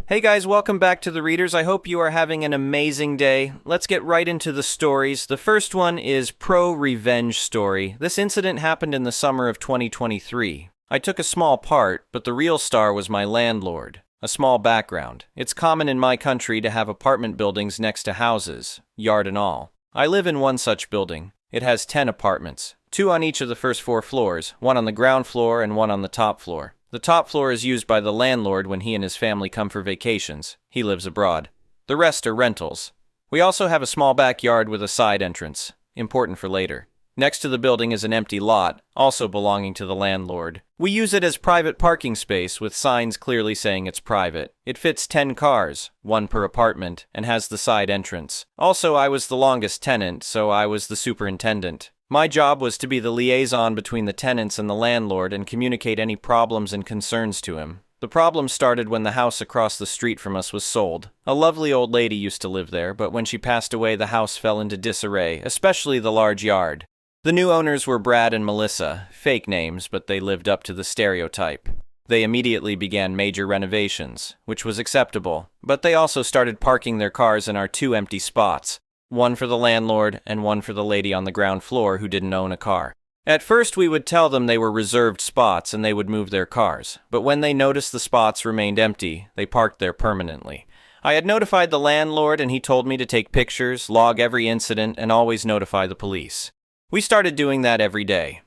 Hey guys, welcome back to The Readers. I hope you are having an amazing day. Let's get right into the stories. The first one is Pro-Revenge Story. This incident happened in the summer of 2023. I took a small part, but the real star was my landlord. A small background. It's common in my country to have apartment buildings next to houses, yard and all. I live in one such building. It has 10 apartments, 2 on each of the first 4 floors, 1 on the ground floor and 1 on the top floor. The top floor is used by the landlord when he and his family come for vacations. He lives abroad. The rest are rentals. We also have a small backyard with a side entrance, important for later. Next to the building is an empty lot, also belonging to the landlord. We use it as private parking space with signs clearly saying it's private. It fits 10 cars, 1 per apartment, and has the side entrance. Also, I was the longest tenant, so I was the superintendent. My job was to be the liaison between the tenants and the landlord and communicate any problems and concerns to him. The problem started when the house across the street from us was sold. A lovely old lady used to live there, but when she passed away, the house fell into disarray, especially the large yard. The new owners were Brad and Melissa, fake names, but they lived up to the stereotype. They immediately began major renovations, which was acceptable, but they also started parking their cars in our 2 empty spots. 1 for the landlord and 1 for the lady on the ground floor who didn't own a car. At first we would tell them they were reserved spots and they would move their cars, but when they noticed the spots remained empty, they parked there permanently. I had notified the landlord and he told me to take pictures, log every incident, and always notify the police. We started doing that every day.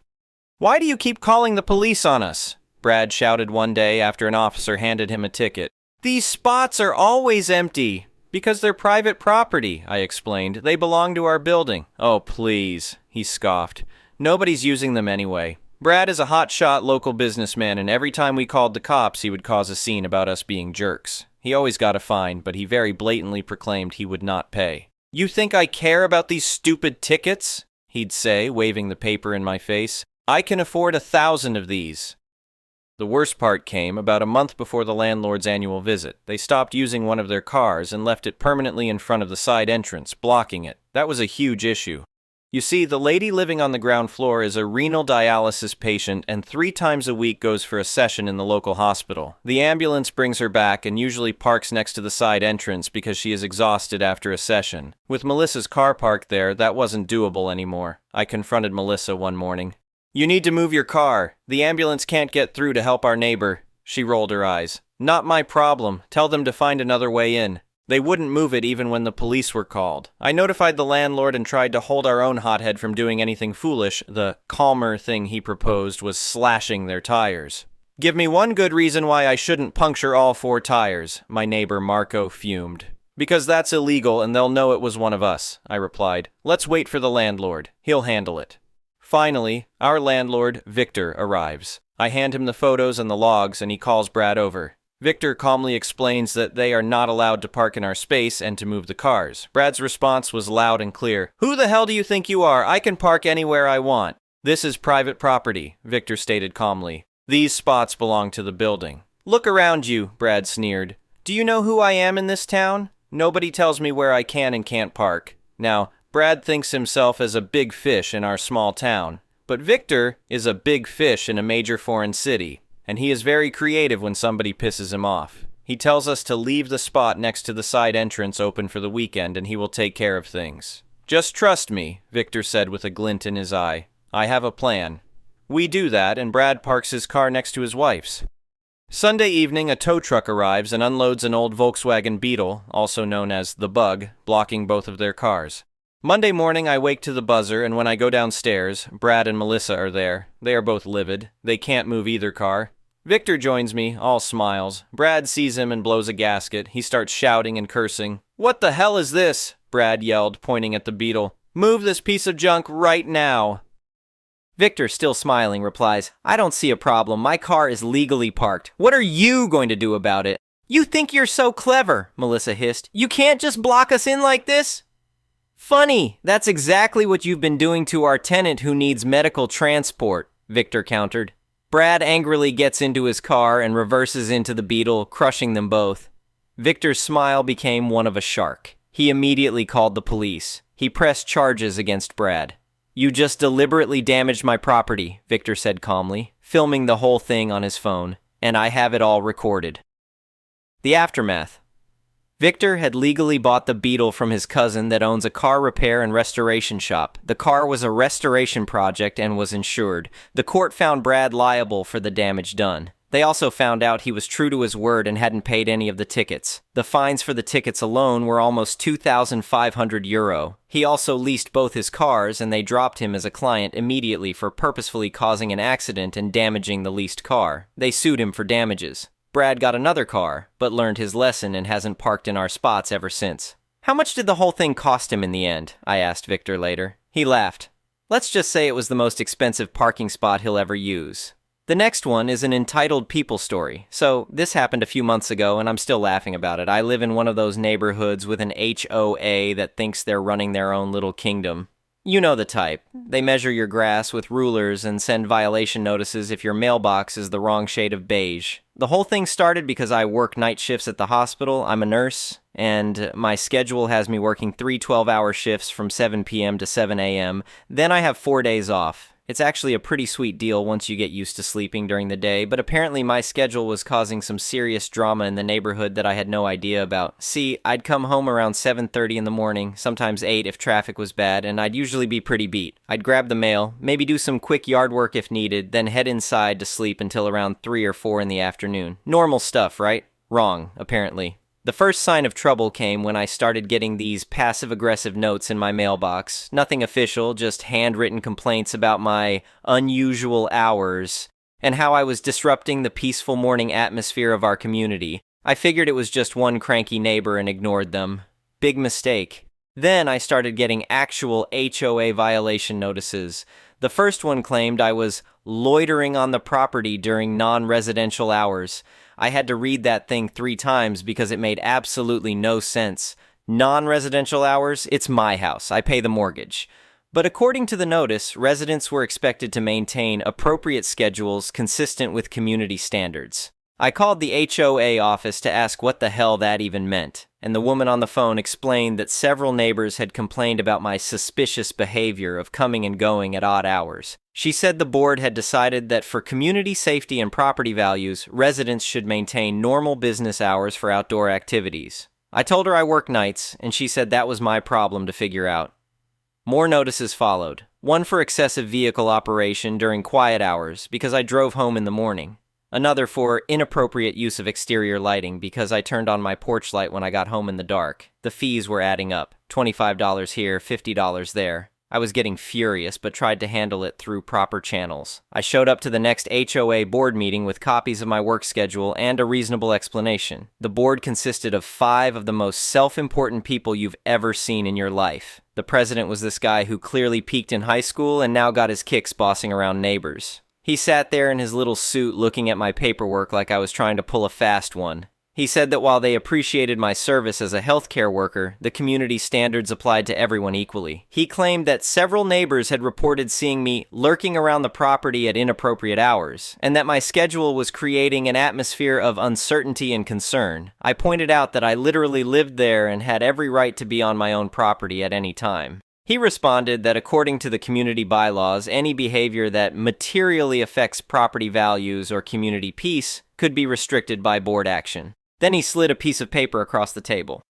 "Why do you keep calling the police on us?" Brad shouted one day after an officer handed him a ticket. "These spots are always empty." "Because they're private property," I explained. "They belong to our building." "Oh, please," he scoffed. "Nobody's using them anyway." Brad is a hotshot local businessman, and every time we called the cops, he would cause a scene about us being jerks. He always got a fine, but he very blatantly proclaimed he would not pay. "You think I care about these stupid tickets?" he'd say, waving the paper in my face. "I can afford 1,000 of these." The worst part came about a month before the landlord's annual visit. They stopped using one of their cars and left it permanently in front of the side entrance, blocking it. That was a huge issue. You see, the lady living on the ground floor is a renal dialysis patient and 3 times a week goes for a session in the local hospital. The ambulance brings her back and usually parks next to the side entrance because she is exhausted after a session. With Melissa's car parked there, that wasn't doable anymore. I confronted Melissa one morning. "You need to move your car. The ambulance can't get through to help our neighbor." She rolled her eyes. "Not my problem. Tell them to find another way in." They wouldn't move it even when the police were called. I notified the landlord and tried to hold our own hothead from doing anything foolish. The calmer thing he proposed was slashing their tires. "Give me one good reason why I shouldn't puncture all 4 tires, my neighbor Marco fumed. "Because that's illegal and they'll know it was one of us," I replied. "Let's wait for the landlord. He'll handle it." Finally, our landlord, Victor, arrives. I hand him the photos and the logs and he calls Brad over. Victor calmly explains that they are not allowed to park in our space and to move the cars. Brad's response was loud and clear. "Who the hell do you think you are? I can park anywhere I want." "This is private property," Victor stated calmly. "These spots belong to the building." "Look around you," Brad sneered. "Do you know who I am in this town? Nobody tells me where I can and can't park." Now, Brad thinks himself as a big fish in our small town, but Victor is a big fish in a major foreign city, and he is very creative when somebody pisses him off. He tells us to leave the spot next to the side entrance open for the weekend and he will take care of things. "Just trust me," Victor said with a glint in his eye. "I have a plan." We do that and Brad parks his car next to his wife's. Sunday evening, a tow truck arrives and unloads an old Volkswagen Beetle, also known as the Bug, blocking both of their cars. Monday morning, I wake to the buzzer, and when I go downstairs, Brad and Melissa are there. They are both livid. They can't move either car. Victor joins me, all smiles. Brad sees him and blows a gasket. He starts shouting and cursing. "What the hell is this?" Brad yelled, pointing at the Beetle. "Move this piece of junk right now." Victor, still smiling, replies, "I don't see a problem. My car is legally parked. What are you going to do about it?" "You think you're so clever," Melissa hissed. "You can't just block us in like this?" "Funny, that's exactly what you've been doing to our tenant who needs medical transport," Victor countered. Brad angrily gets into his car and reverses into the Beetle, crushing them both. Victor's smile became one of a shark. He immediately called the police. He pressed charges against Brad. "You just deliberately damaged my property," Victor said calmly, filming the whole thing on his phone, "and I have it all recorded." The aftermath. Victor had legally bought the Beetle from his cousin that owns a car repair and restoration shop. The car was a restoration project and was insured. The court found Brad liable for the damage done. They also found out he was true to his word and hadn't paid any of the tickets. The fines for the tickets alone were almost €2,500. He also leased both his cars, and they dropped him as a client immediately for purposefully causing an accident and damaging the leased car. They sued him for damages. Brad got another car, but learned his lesson and hasn't parked in our spots ever since. How much did the whole thing cost him in the end? I asked Victor later. He laughed. Let's just say it was the most expensive parking spot he'll ever use. The next one is an entitled people story. So this happened a few months ago and I'm still laughing about it. I live in one of those neighborhoods with an HOA that thinks they're running their own little kingdom. You know the type. They measure your grass with rulers and send violation notices if your mailbox is the wrong shade of beige. The whole thing started because I work night shifts at the hospital. I'm a nurse, and my schedule has me working 3 12-hour shifts from 7 p.m. to 7 a.m. Then I have 4 days off. It's actually a pretty sweet deal once you get used to sleeping during the day, but apparently my schedule was causing some serious drama in the neighborhood that I had no idea about. See, I'd come home around 7:30 in the morning, sometimes 8 if traffic was bad, and I'd usually be pretty beat. I'd grab the mail, maybe do some quick yard work if needed, then head inside to sleep until around 3 or 4 in the afternoon. Normal stuff, right? Wrong, apparently. The first sign of trouble came when I started getting these passive-aggressive notes in my mailbox. Nothing official, just handwritten complaints about my unusual hours and how I was disrupting the peaceful morning atmosphere of our community. I figured it was just one cranky neighbor and ignored them. Big mistake. Then I started getting actual HOA violation notices. The first one claimed I was loitering on the property during non-residential hours. I had to read that thing 3 times because it made absolutely no sense. Non-residential hours? It's my house. I pay the mortgage. But according to the notice, residents were expected to maintain appropriate schedules consistent with community standards. I called the HOA office to ask what the hell that even meant, and the woman on the phone explained that several neighbors had complained about my suspicious behavior of coming and going at odd hours. She said the board had decided that for community safety and property values, residents should maintain normal business hours for outdoor activities. I told her I work nights, and she said that was my problem to figure out. More notices followed. One for excessive vehicle operation during quiet hours because I drove home in the morning. Another for inappropriate use of exterior lighting because I turned on my porch light when I got home in the dark. The fees were adding up. $25 here, $50 there. I was getting furious, but tried to handle it through proper channels. I showed up to the next HOA board meeting with copies of my work schedule and a reasonable explanation. The board consisted of 5 of the most self-important people you've ever seen in your life. The president was this guy who clearly peaked in high school and now got his kicks bossing around neighbors. He sat there in his little suit looking at my paperwork like I was trying to pull a fast one. He said that while they appreciated my service as a healthcare worker, the community standards applied to everyone equally. He claimed that several neighbors had reported seeing me lurking around the property at inappropriate hours, and that my schedule was creating an atmosphere of uncertainty and concern. I pointed out that I literally lived there and had every right to be on my own property at any time. He responded that according to the community bylaws, any behavior that materially affects property values or community peace could be restricted by board action. Then he slid a piece of paper across the table.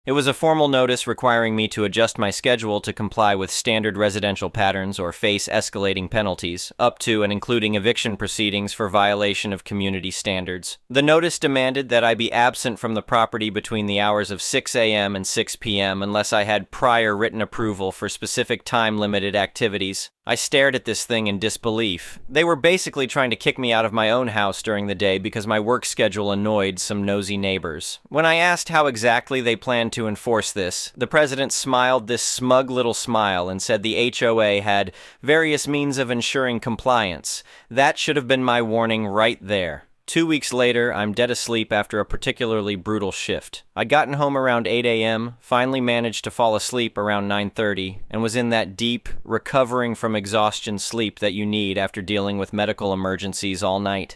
It was a formal notice requiring me to adjust my schedule to comply with standard residential patterns or face escalating penalties, up to and including eviction proceedings for violation of community standards. The notice demanded that I be absent from the property between the hours of 6 a.m. and 6 p.m. unless I had prior written approval for specific time-limited activities. I stared at this thing in disbelief. They were basically trying to kick me out of my own house during the day because my work schedule annoyed some nosy neighbors. When I asked how exactly they planned to enforce this, the president smiled this smug little smile and said the HOA had various means of ensuring compliance. That should have been my warning right there. 2 weeks later, I'm dead asleep after a particularly brutal shift. I'd gotten home around 8 a.m., finally managed to fall asleep around 9:30, and was in that deep, recovering from exhaustion sleep that you need after dealing with medical emergencies all night.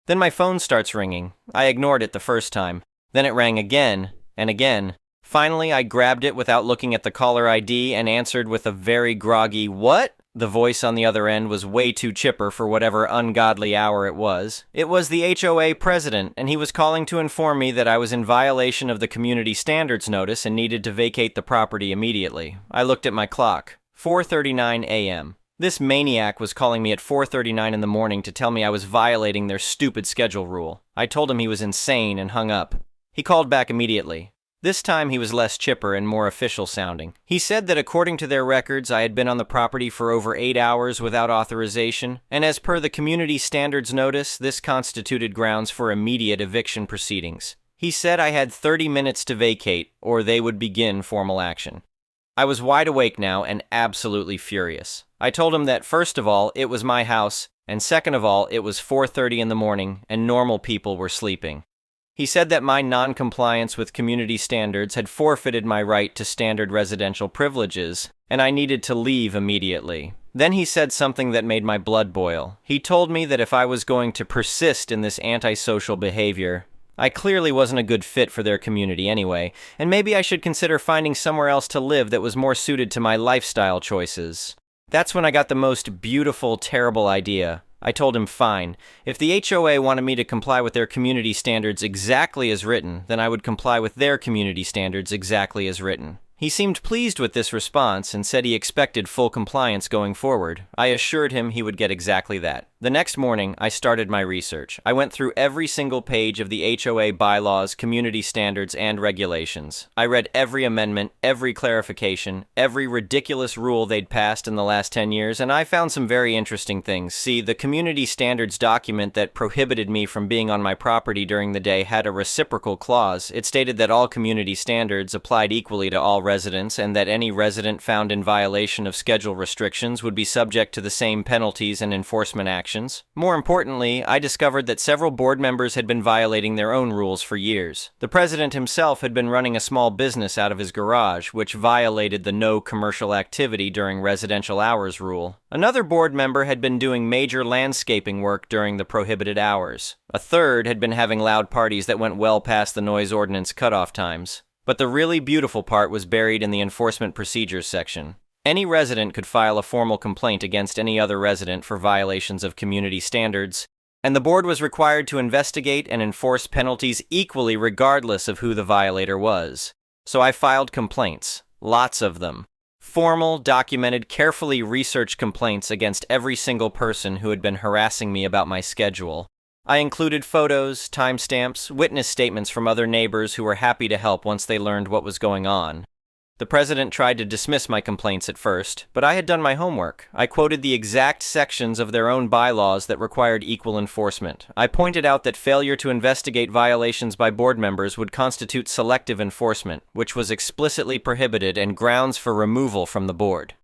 Then my phone starts ringing. I ignored it the first time. Then it rang again, and again. Finally, I grabbed it without looking at the caller ID and answered with a very groggy, "What?" The voice on the other end was way too chipper for whatever ungodly hour it was. It was the HOA president, and he was calling to inform me that I was in violation of the community standards notice and needed to vacate the property immediately. I looked at my clock. 4:39 a.m. This maniac was calling me at 4:39 in the morning to tell me I was violating their stupid schedule rule. I told him he was insane and hung up. He called back immediately. This time he was less chipper and more official sounding. He said that according to their records, I had been on the property for over 8 hours without authorization, and as per the community standards notice, this constituted grounds for immediate eviction proceedings. He said I had 30 minutes to vacate, or they would begin formal action. I was wide awake now and absolutely furious. I told him that first of all, it was my house, and second of all, it was 4:30 in the morning and normal people were sleeping. He said that my non-compliance with community standards had forfeited my right to standard residential privileges, and I needed to leave immediately. Then he said something that made my blood boil. He told me that if I was going to persist in this antisocial behavior, I clearly wasn't a good fit for their community anyway, and maybe I should consider finding somewhere else to live that was more suited to my lifestyle choices. That's when I got the most beautiful, terrible idea. I told him fine. If the HOA wanted me to comply with their community standards exactly as written, then I would comply with their community standards exactly as written. He seemed pleased with this response and said he expected full compliance going forward. I assured him he would get exactly that. The next morning, I started my research. I went through every single page of the HOA bylaws, community standards, and regulations. I read every amendment, every clarification, every ridiculous rule they'd passed in the last 10 years, and I found some very interesting things. See, the community standards document that prohibited me from being on my property during the day had a reciprocal clause. It stated that all community standards applied equally to all residents, and that any resident found in violation of schedule restrictions would be subject to the same penalties and enforcement actions. More importantly, I discovered that several board members had been violating their own rules for years. The president himself had been running a small business out of his garage, which violated the no commercial activity during residential hours rule. Another board member had been doing major landscaping work during the prohibited hours. A third had been having loud parties that went well past the noise ordinance cutoff times. But the really beautiful part was buried in the enforcement procedures section. Any resident could file a formal complaint against any other resident for violations of community standards, and the board was required to investigate and enforce penalties equally regardless of who the violator was. So I filed complaints, lots of them. Formal, documented, carefully researched complaints against every single person who had been harassing me about my schedule. I included photos, timestamps, witness statements from other neighbors who were happy to help once they learned what was going on. The president tried to dismiss my complaints at first, but I had done my homework. I quoted the exact sections of their own bylaws that required equal enforcement. I pointed out that failure to investigate violations by board members would constitute selective enforcement, which was explicitly prohibited and grounds for removal from the board.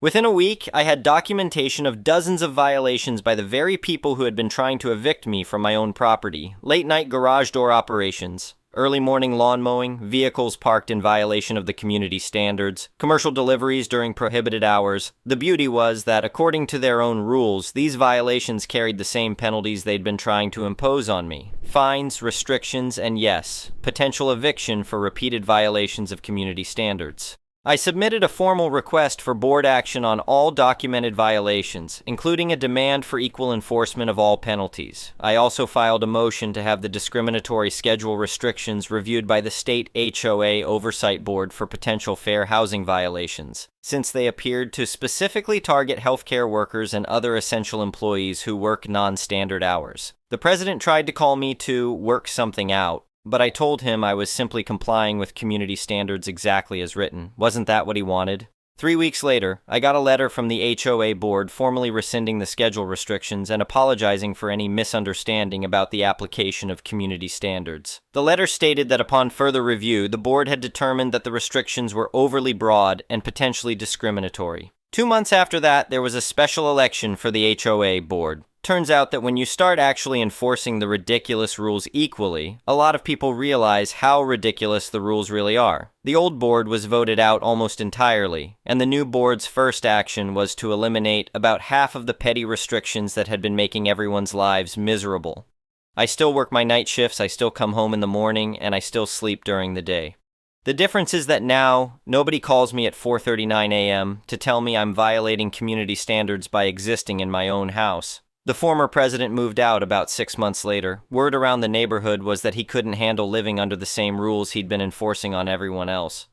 Within a week, I had documentation of dozens of violations by the very people who had been trying to evict me from my own property. Late-night garage door operations, early morning lawn mowing, vehicles parked in violation of the community standards, commercial deliveries during prohibited hours. The beauty was that, according to their own rules, these violations carried the same penalties they'd been trying to impose on me. Fines, restrictions, and yes, potential eviction for repeated violations of community standards. I submitted a formal request for board action on all documented violations, including a demand for equal enforcement of all penalties. I also filed a motion to have the discriminatory schedule restrictions reviewed by the state HOA Oversight Board for potential fair housing violations, since they appeared to specifically target healthcare workers and other essential employees who work non-standard hours. The president tried to call me to work something out, but I told him I was simply complying with community standards exactly as written. Wasn't that what he wanted? 3 weeks later, I got a letter from the HOA board formally rescinding the schedule restrictions and apologizing for any misunderstanding about the application of community standards. The letter stated that upon further review, the board had determined that the restrictions were overly broad and potentially discriminatory. 2 months after that, there was a special election for the HOA board. Turns out that when you start actually enforcing the ridiculous rules equally, a lot of people realize how ridiculous the rules really are. The old board was voted out almost entirely, and the new board's first action was to eliminate about half of the petty restrictions that had been making everyone's lives miserable. I still work my night shifts, I still come home in the morning, and I still sleep during the day. The difference is that now, nobody calls me at 4:39 a.m. to tell me I'm violating community standards by existing in my own house. The former president moved out about 6 months later. Word around the neighborhood was that he couldn't handle living under the same rules he'd been enforcing on everyone else.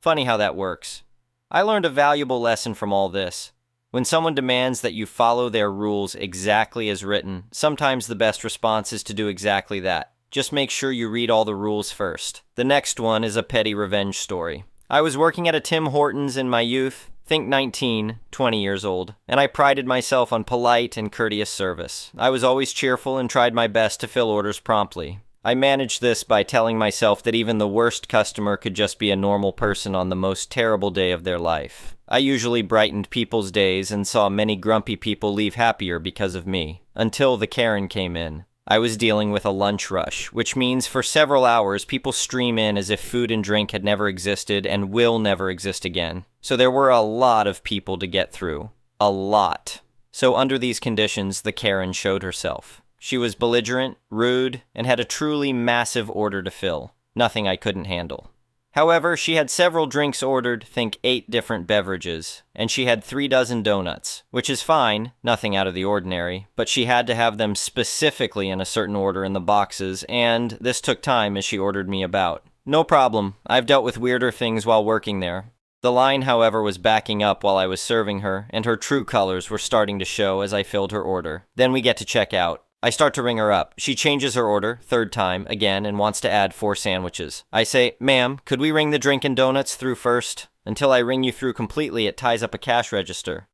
Funny how that works. I learned a valuable lesson from all this. When someone demands that you follow their rules exactly as written, sometimes the best response is to do exactly that. Just make sure you read all the rules first. The next one is a petty revenge story. I was working at a Tim Hortons in my youth, think 19, 20 years old, and I prided myself on polite and courteous service. I was always cheerful and tried my best to fill orders promptly. I managed this by telling myself that even the worst customer could just be a normal person on the most terrible day of their life. I usually brightened people's days and saw many grumpy people leave happier because of me, until the Karen came in. I was dealing with a lunch rush, which means for several hours people stream in as if food and drink had never existed and will never exist again. So there were a lot of people to get through. A lot. So under these conditions, the Karen showed herself. She was belligerent, rude, and had a truly massive order to fill. Nothing I couldn't handle. However, she had several drinks ordered, think 8 different beverages, and she had 3 dozen donuts, which is fine, nothing out of the ordinary, but she had to have them specifically in a certain order in the boxes, and this took time as she ordered me about. No problem, I've dealt with weirder things while working there. The line, however, was backing up while I was serving her, and her true colors were starting to show as I filled her order. Then we get to check out. I start to ring her up. She changes her order, 3rd time, again, and wants to add 4 sandwiches. I say, "Ma'am, could we ring the drink and donuts through first? Until I ring you through completely, it ties up a cash register."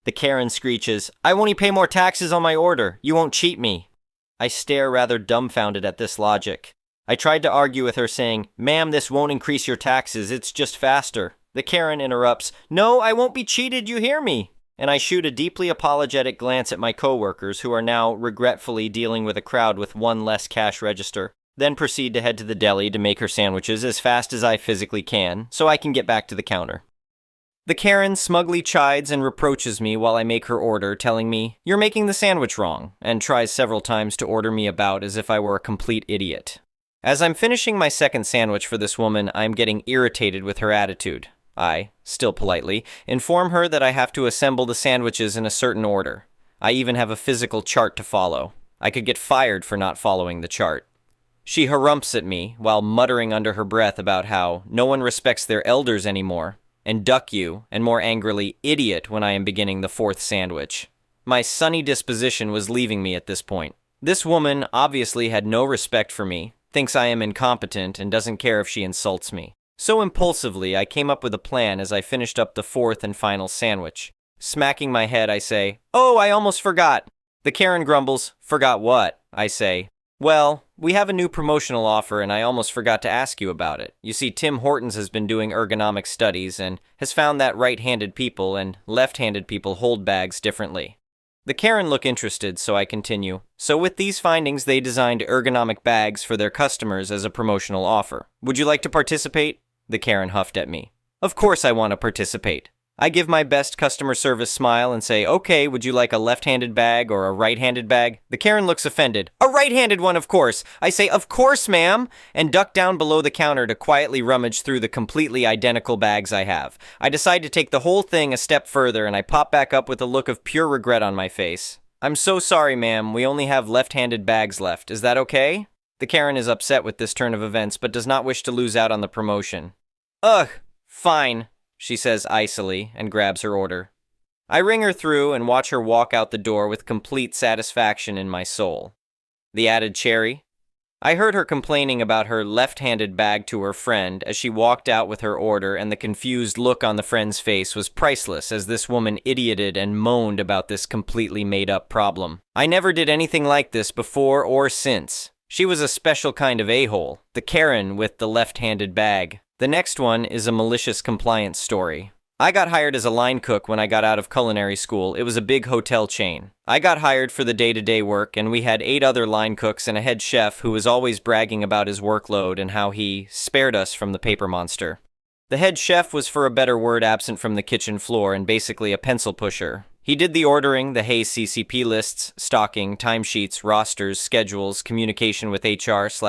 The Karen screeches, "I won't pay more taxes on my order. You won't cheat me." I stare rather dumbfounded at this logic. I tried to argue with her saying, "Ma'am, this won't increase your taxes. It's just faster." The Karen interrupts, "No, I won't be cheated. You hear me?" And I shoot a deeply apologetic glance at my coworkers who are now regretfully dealing with a crowd with 1 less cash register, then proceed to head to the deli to make her sandwiches as fast as I physically can, so I can get back to the counter. The Karen smugly chides and reproaches me while I make her order, telling me, "You're making the sandwich wrong," and tries several times to order me about as if I were a complete idiot. As I'm finishing my 2nd sandwich for this woman, I'm getting irritated with her attitude. I, still politely, inform her that I have to assemble the sandwiches in a certain order. I even have a physical chart to follow. I could get fired for not following the chart. She harumphs at me, while muttering under her breath about how no one respects their elders anymore, and duck you, and more angrily, idiot, when I am beginning the 4th sandwich. My sunny disposition was leaving me at this point. This woman obviously had no respect for me, thinks I am incompetent, and doesn't care if she insults me. So impulsively, I came up with a plan as I finished up the 4th and final sandwich. Smacking my head, I say, "Oh, I almost forgot." The Karen grumbles, "Forgot what?" I say, "Well, we have a new promotional offer and I almost forgot to ask you about it. You see, Tim Hortons has been doing ergonomic studies and has found that right-handed people and left-handed people hold bags differently." The Karen look interested, so I continue. "So with these findings, they designed ergonomic bags for their customers as a promotional offer. Would you like to participate?" The Karen huffed at me. "Of course I want to participate." I give my best customer service smile and say, "Okay, would you like a left-handed bag or a right-handed bag?" The Karen looks offended. "A right-handed one, of course." I say, "Of course, ma'am," and duck down below the counter to quietly rummage through the completely identical bags I have. I decide to take the whole thing a step further, and I pop back up with a look of pure regret on my face. "I'm so sorry, ma'am. We only have left-handed bags left. Is that okay?" The Karen is upset with this turn of events, but does not wish to lose out on the promotion. "Ugh, fine," she says icily, and grabs her order. I ring her through and watch her walk out the door with complete satisfaction in my soul. The added cherry? I heard her complaining about her left-handed bag to her friend as she walked out with her order, and the confused look on the friend's face was priceless as this woman idioted and moaned about this completely made-up problem. I never did anything like this before or since. She was a special kind of a-hole, the Karen with the left-handed bag. The next one is a malicious compliance story. I got hired as a line cook when I got out of culinary school. It was a big hotel chain. I got hired for the day-to-day work, and we had 8 other line cooks and a head chef who was always bragging about his workload and how he spared us from the paper monster. The head chef was, for a better word, absent from the kitchen floor and basically a pencil pusher. He did the ordering, the Hayes CCP lists, stocking, timesheets, rosters, schedules, communication with HR/GM/F&B,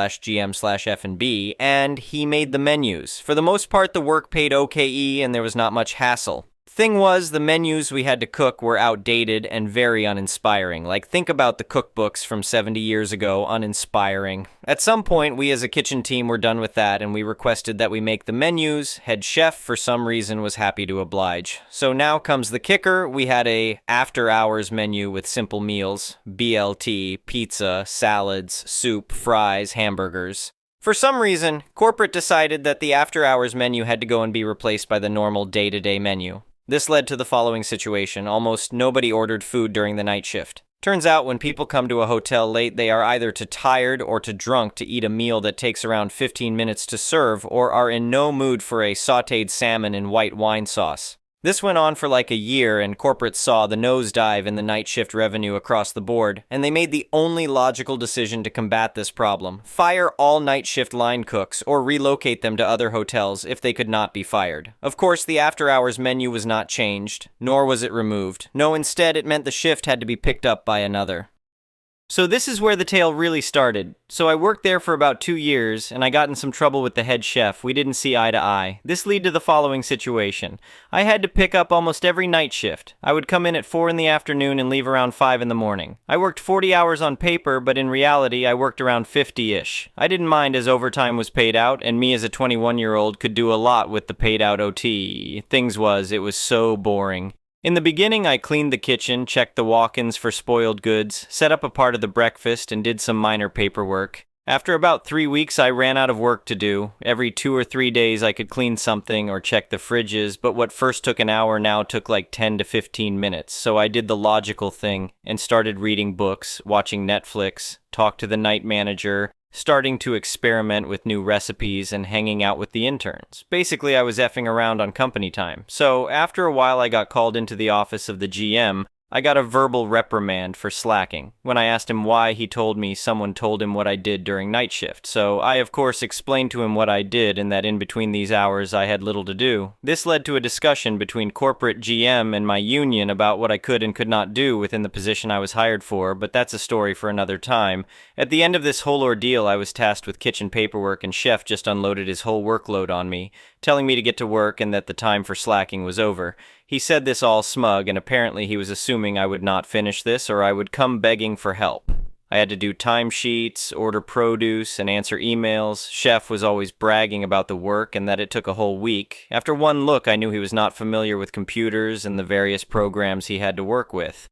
and he made the menus. For the most part, the work paid OKE and there was not much hassle. Thing was, the menus we had to cook were outdated and very uninspiring. Like, think about the cookbooks from 70 years ago, uninspiring. At some point, we as a kitchen team were done with that, and we requested that we make the menus. Head chef, for some reason, was happy to oblige. So now comes the kicker. We had a after-hours menu with simple meals, BLT, pizza, salads, soup, fries, hamburgers. For some reason, corporate decided that the after-hours menu had to go and be replaced by the normal day-to-day menu. This led to the following situation. Almost nobody ordered food during the night shift. Turns out when people come to a hotel late, they are either too tired or too drunk to eat a meal that takes around 15 minutes to serve, or are in no mood for a sautéed salmon in white wine sauce. This went on for like a year, and corporate saw the nosedive in the night shift revenue across the board, and they made the only logical decision to combat this problem: fire all night shift line cooks or relocate them to other hotels if they could not be fired. Of course, the after-hours menu was not changed, nor was it removed. No, instead, it meant the shift had to be picked up by another. So this is where the tale really started. So I worked there for about 2 years, and I got in some trouble with the head chef. We didn't see eye to eye. This led to the following situation. I had to pick up almost every night shift. I would come in at 4 in the afternoon and leave around 5 in the morning. I worked 40 hours on paper, but in reality, I worked around 50-ish. I didn't mind as overtime was paid out, and me as a 21-year-old could do a lot with the paid out OT. It was so boring. In the beginning, I cleaned the kitchen, checked the walk-ins for spoiled goods, set up a part of the breakfast, and did some minor paperwork. After about 3 weeks, I ran out of work to do. Every 2 or 3 days, I could clean something or check the fridges, but what first took an hour now took like 10 to 15 minutes. So I did the logical thing and started reading books, watching Netflix, talked to the night manager, starting to experiment with new recipes, and hanging out with the interns. Basically, I was effing around on company time. So after a while, I got called into the office of the GM. I got a verbal reprimand for slacking. When I asked him why, he told me someone told him what I did during night shift. So I, of course, explained to him what I did and that in between these hours I had little to do. This led to a discussion between corporate GM and my union about what I could and could not do within the position I was hired for, but that's a story for another time. At the end of this whole ordeal, I was tasked with kitchen paperwork, and chef just unloaded his whole workload on me, telling me to get to work and that the time for slacking was over. He said this all smug, and apparently he was assuming I would not finish this or I would come begging for help. I had to do timesheets, order produce, and answer emails. Chef was always bragging about the work and that it took a whole week. After one look, I knew he was not familiar with computers and the various programs he had to work with.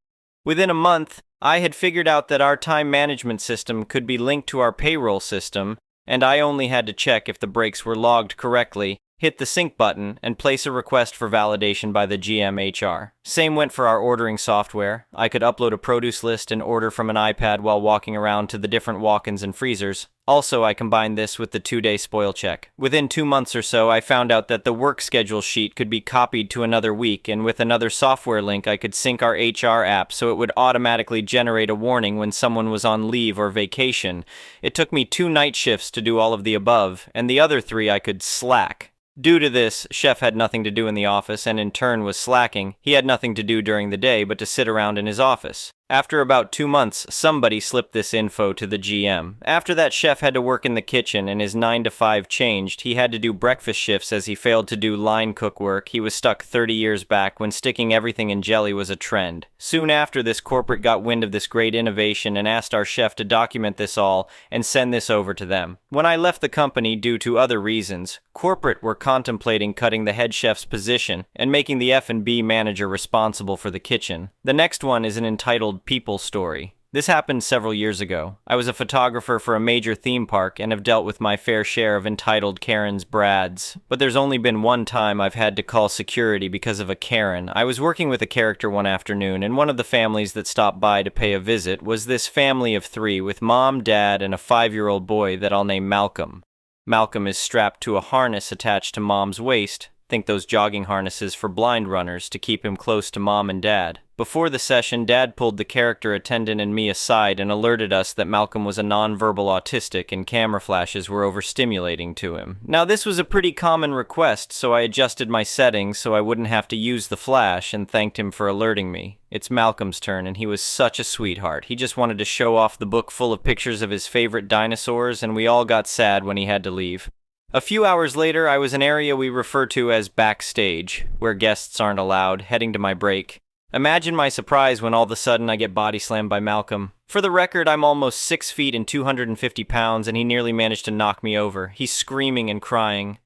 Within a month, I had figured out that our time management system could be linked to our payroll system, and I only had to check if the breaks were logged correctly, hit the sync button, and place a request for validation by the GM HR. Same went for our ordering software. I could upload a produce list and order from an iPad while walking around to the different walk-ins and freezers. Also, I combined this with the 2-day spoil check. Within 2 months or so, I found out that the work schedule sheet could be copied to another week, and with another software link, I could sync our HR app so it would automatically generate a warning when someone was on leave or vacation. It took me 2 night shifts to do all of the above, and the other 3 I could slack. Due to this, Chef had nothing to do in the office and in turn was slacking. He had nothing to do during the day but to sit around in his office. After about 2 months, somebody slipped this info to the GM. After that, Chef had to work in the kitchen and his 9 to 5 changed. He had to do breakfast shifts as he failed to do line cook work. He was stuck 30 years back when sticking everything in jelly was a trend. Soon after this, corporate got wind of this great innovation and asked our chef to document this all and send this over to them. When I left the company due to other reasons, corporate were contemplating cutting the head chef's position and making the F&B manager responsible for the kitchen. The next one is an entitled People story. This happened several years ago. I was a photographer for a major theme park and have dealt with my fair share of entitled Karens Brads. But there's only been one time I've had to call security because of a Karen. I was working with a character one afternoon, and one of the families that stopped by to pay a visit was this family of 3 with mom, dad, and a 5-year-old boy that I'll name Malcolm. Malcolm is strapped to a harness attached to mom's waist. Think those jogging harnesses for blind runners to keep him close to mom and dad. Before the session, Dad pulled the character attendant and me aside and alerted us that Malcolm was a nonverbal autistic and camera flashes were overstimulating to him. Now, this was a pretty common request, so I adjusted my settings so I wouldn't have to use the flash and thanked him for alerting me. It's Malcolm's turn, and he was such a sweetheart. He just wanted to show off the book full of pictures of his favorite dinosaurs, and we all got sad when he had to leave. A few hours later, I was in an area we refer to as backstage, where guests aren't allowed, heading to my break. Imagine my surprise when all of a sudden I get body slammed by Malcolm. For the record, I'm almost 6 feet and 250 pounds, and he nearly managed to knock me over. He's screaming and crying.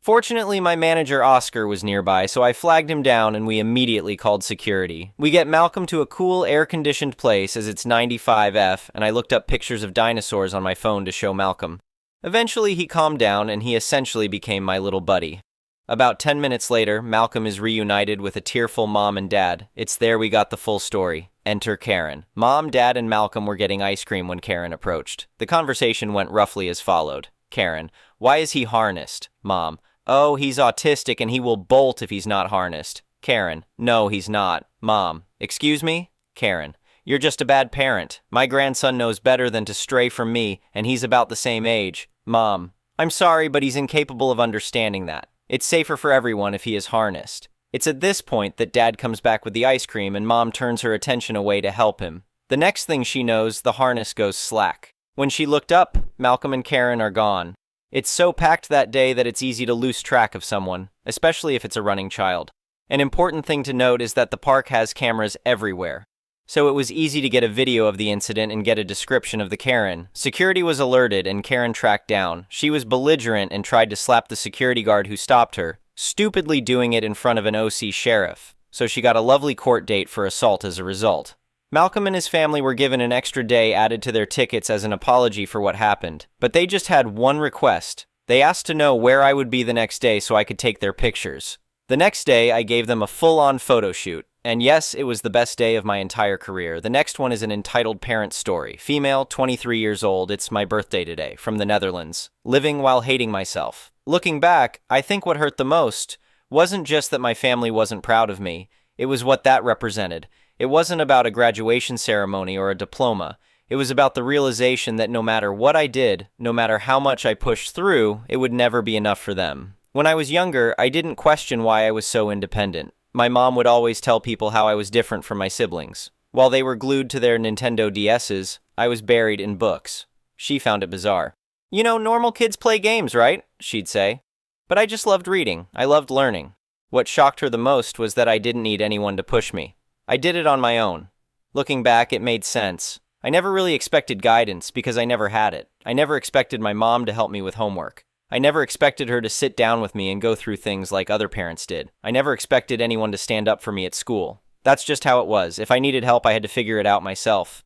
Fortunately, my manager Oscar was nearby, so I flagged him down and we immediately called security. We get Malcolm to a cool, air-conditioned place as it's 95F, and I looked up pictures of dinosaurs on my phone to show Malcolm. Eventually, he calmed down and he essentially became my little buddy. About 10 minutes later, Malcolm is reunited with a tearful mom and dad. It's there we got the full story. Enter Karen. Mom, Dad, and Malcolm were getting ice cream when Karen approached. The conversation went roughly as followed. Karen: why is he harnessed? Mom: oh, he's autistic and he will bolt if he's not harnessed. Karen: no, he's not. Mom: excuse me? Karen: you're just a bad parent. My grandson knows better than to stray from me, and he's about the same age. Mom: I'm sorry, but he's incapable of understanding that. It's safer for everyone if he is harnessed. It's at this point that Dad comes back with the ice cream and Mom turns her attention away to help him. The next thing she knows, the harness goes slack. When she looked up, Malcolm and Karen are gone. It's so packed that day that it's easy to lose track of someone, especially if it's a running child. An important thing to note is that the park has cameras everywhere. So it was easy to get a video of the incident and get a description of the Karen. Security was alerted and Karen tracked down. She was belligerent and tried to slap the security guard who stopped her, stupidly doing it in front of an OC sheriff. So she got a lovely court date for assault as a result. Malcolm and his family were given an extra day added to their tickets as an apology for what happened. But they just had one request. They asked to know where I would be the next day so I could take their pictures. The next day, I gave them a full-on photo shoot. And yes, it was the best day of my entire career. The next one is an entitled parent story. Female, 23 years old, it's my birthday today, from the Netherlands. Living while hating myself. Looking back, I think what hurt the most wasn't just that my family wasn't proud of me. It was what that represented. It wasn't about a graduation ceremony or a diploma. It was about the realization that no matter what I did, no matter how much I pushed through, it would never be enough for them. When I was younger, I didn't question why I was so independent. My mom would always tell people how I was different from my siblings. While they were glued to their Nintendo DSs, I was buried in books. She found it bizarre. You know, normal kids play games, right? She'd say. But I just loved reading. I loved learning. What shocked her the most was that I didn't need anyone to push me. I did it on my own. Looking back, it made sense. I never really expected guidance because I never had it. I never expected my mom to help me with homework. I never expected her to sit down with me and go through things like other parents did. I never expected anyone to stand up for me at school. That's just how it was. If I needed help, I had to figure it out myself.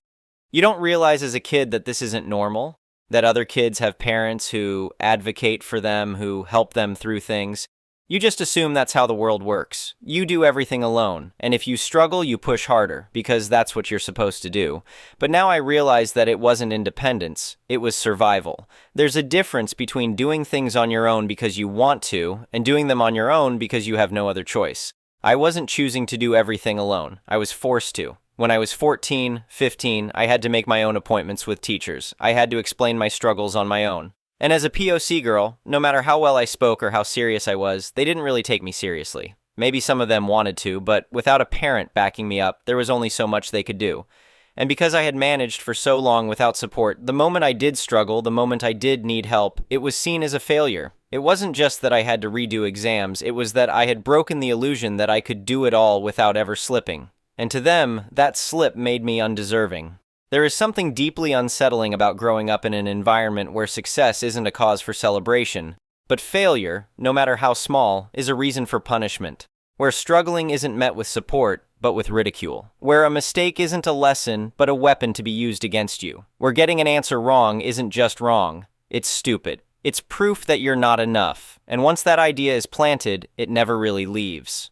You don't realize as a kid that this isn't normal, that other kids have parents who advocate for them, who help them through things. You just assume that's how the world works. You do everything alone, and if you struggle, you push harder, because that's what you're supposed to do. But now I realize that it wasn't independence, it was survival. There's a difference between doing things on your own because you want to, and doing them on your own because you have no other choice. I wasn't choosing to do everything alone. I was forced to. When I was 14, 15, I had to make my own appointments with teachers. I had to explain my struggles on my own. And as a POC girl, no matter how well I spoke or how serious I was, they didn't really take me seriously. Maybe some of them wanted to, but without a parent backing me up, there was only so much they could do. And because I had managed for so long without support, the moment I did struggle, the moment I did need help, it was seen as a failure. It wasn't just that I had to redo exams, it was that I had broken the illusion that I could do it all without ever slipping. And to them, that slip made me undeserving. There is something deeply unsettling about growing up in an environment where success isn't a cause for celebration, but failure, no matter how small, is a reason for punishment. Where struggling isn't met with support, but with ridicule. Where a mistake isn't a lesson, but a weapon to be used against you. Where getting an answer wrong isn't just wrong, it's stupid. It's proof that you're not enough, and once that idea is planted, it never really leaves.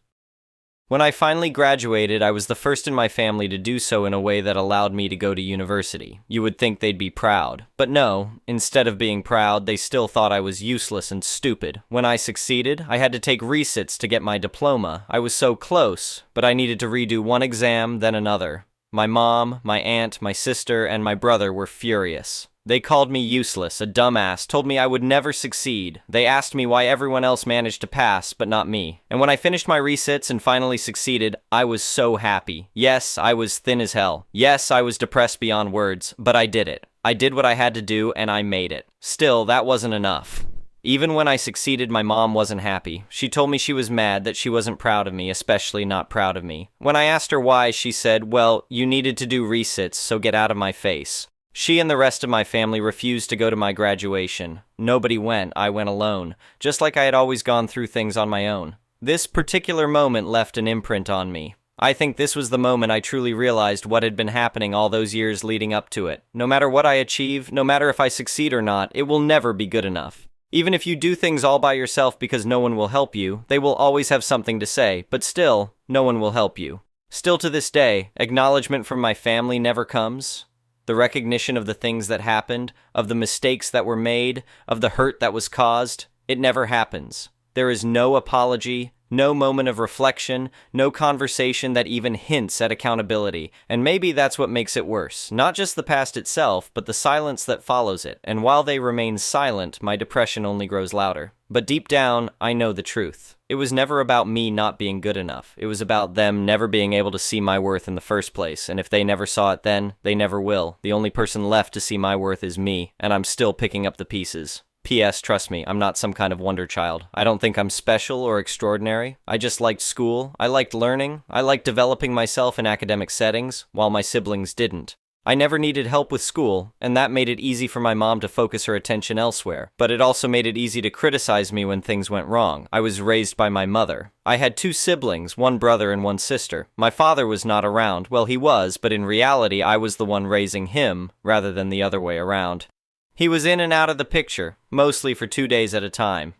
When I finally graduated, I was the first in my family to do so in a way that allowed me to go to university. You would think they'd be proud. But no, instead of being proud, they still thought I was useless and stupid. When I succeeded, I had to take resits to get my diploma. I was so close, but I needed to redo one exam, then another. My mom, my aunt, my sister, and my brother were furious. They called me useless, a dumbass, told me I would never succeed. They asked me why everyone else managed to pass, but not me. And when I finished my resits and finally succeeded, I was so happy. Yes, I was thin as hell. Yes, I was depressed beyond words, but I did it. I did what I had to do, and I made it. Still, that wasn't enough. Even when I succeeded, my mom wasn't happy. She told me she was mad that she wasn't proud of me, especially not proud of me. When I asked her why, she said, "Well, you needed to do resits, so get out of my face." She and the rest of my family refused to go to my graduation. Nobody went, I went alone, just like I had always gone through things on my own. This particular moment left an imprint on me. I think this was the moment I truly realized what had been happening all those years leading up to it. No matter what I achieve, no matter if I succeed or not, it will never be good enough. Even if you do things all by yourself because no one will help you, they will always have something to say, but still, no one will help you. Still to this day, acknowledgement from my family never comes. The recognition of the things that happened, of the mistakes that were made, of the hurt that was caused, it never happens. There is no apology, no moment of reflection, no conversation that even hints at accountability, and maybe that's what makes it worse. Not just the past itself, but the silence that follows it, and while they remain silent, my depression only grows louder. But deep down, I know the truth. It was never about me not being good enough. It was about them never being able to see my worth in the first place, and if they never saw it then, they never will. The only person left to see my worth is me, and I'm still picking up the pieces. P.S. Trust me, I'm not some kind of wonder child. I don't think I'm special or extraordinary. I just liked school, I liked learning, I liked developing myself in academic settings, while my siblings didn't. I never needed help with school, and that made it easy for my mom to focus her attention elsewhere. But it also made it easy to criticize me when things went wrong. I was raised by my mother. I had 2 siblings, 1 brother and 1 sister. My father was not around. Well, he was, but in reality, I was the one raising him, rather than the other way around. He was in and out of the picture, mostly for 2 days at a time.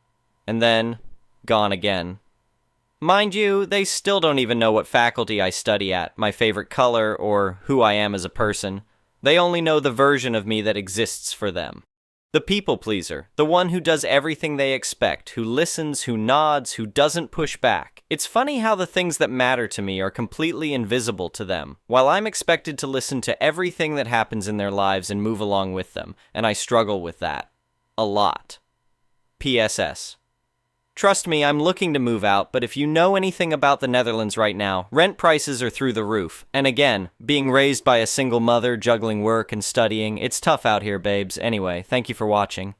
And then, gone again. Mind you, they still don't even know what faculty I study at, my favorite color, or who I am as a person. They only know the version of me that exists for them. The people pleaser, the one who does everything they expect, who listens, who nods, who doesn't push back. It's funny how the things that matter to me are completely invisible to them, while I'm expected to listen to everything that happens in their lives and move along with them, and I struggle with that. A lot. PSS. Trust me, I'm looking to move out, but if you know anything about the Netherlands right now, rent prices are through the roof. And again, being raised by a single mother, juggling work and studying, it's tough out here, babes. Anyway, thank you for watching.